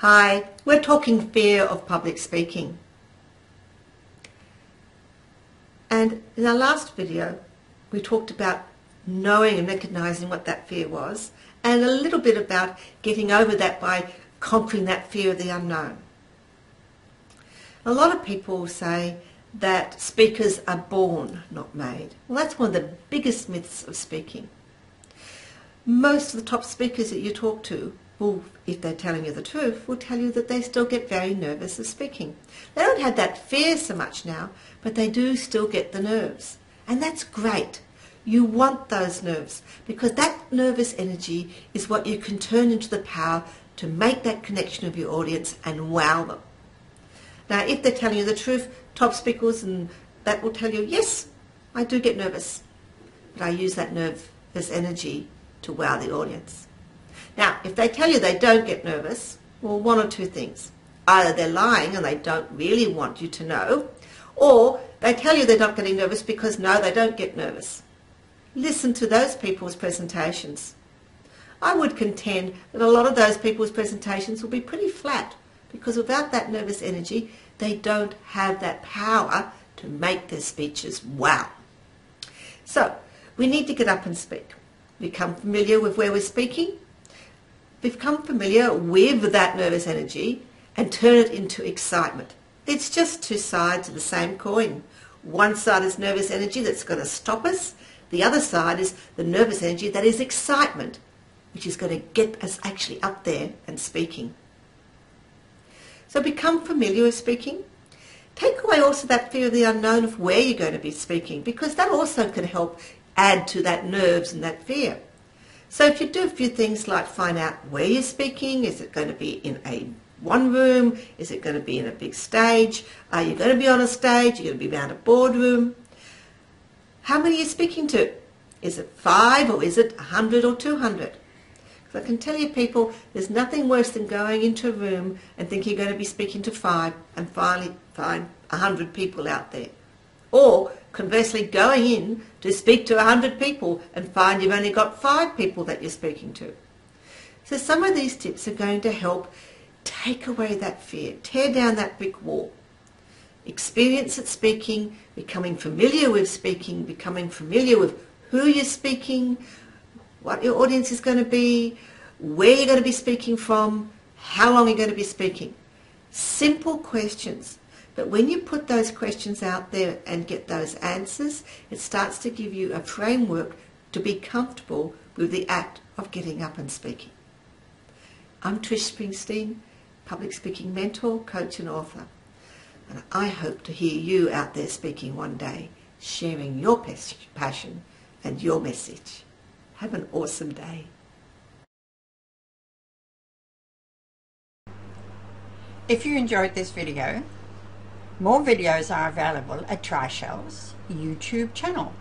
Hi, we're talking fear of public speaking. And in our last video, we talked about knowing and recognizing what that fear was, and a little bit about getting over that by conquering that fear of the unknown. A lot of people say that speakers are born, not made. Well, that's one of the biggest myths of speaking. Most of the top speakers that you talk to will, if they're telling you the truth, will tell you that they still get very nervous of speaking. They don't have that fear so much now, but they do still get the nerves. And that's great. You want those nerves because that nervous energy is what you can turn into the power to make that connection with your audience and wow them. Now, if they're telling you the truth, top speakers and that will tell you, yes, I do get nervous, but I use that nervous energy to wow the audience. Now, if they tell you they don't get nervous, well, one or two things. Either they're lying and they don't really want you to know, or they tell you they're not getting nervous because, no, they don't get nervous. Listen to those people's presentations. I would contend that a lot of those people's presentations will be pretty flat because without that nervous energy, they don't have that power to make their speeches wow. So, we need to get up and speak. Become familiar with where we're speaking, become familiar with that nervous energy and turn it into excitement. It's just two sides of the same coin. One side is nervous energy that's going to stop us. The other side is the nervous energy that is excitement, which is going to get us actually up there and speaking. So become familiar with speaking. Take away also that fear of the unknown of where you're going to be speaking, because that also can help add to that nerves and that fear. So if you do a few things like find out where you're speaking, is it going to be in a one room, is it going to be in a big stage, are you going to be on a stage, you're going to be around a boardroom, how many are you speaking to? Is it 5 or is it 100 or 200? Because I can tell you people, there's nothing worse than going into a room and thinking you're going to be speaking to 5 and finally find 100 people out there. Or conversely, going in to speak to 100 people and find you've only got 5 people that you're speaking to. So some of these tips are going to help take away that fear, tear down that brick wall. Experience at speaking, becoming familiar with speaking, becoming familiar with who you're speaking, what your audience is going to be, where you're going to be speaking from, how long you're going to be speaking. Simple questions. But when you put those questions out there and get those answers, it starts to give you a framework to be comfortable with the act of getting up and speaking. I'm Trish Springsteen, public speaking mentor, coach and author. And I hope to hear you out there speaking one day, sharing your passion and your message. Have an awesome day. If you enjoyed this video, more videos are available at Trischel's YouTube channel.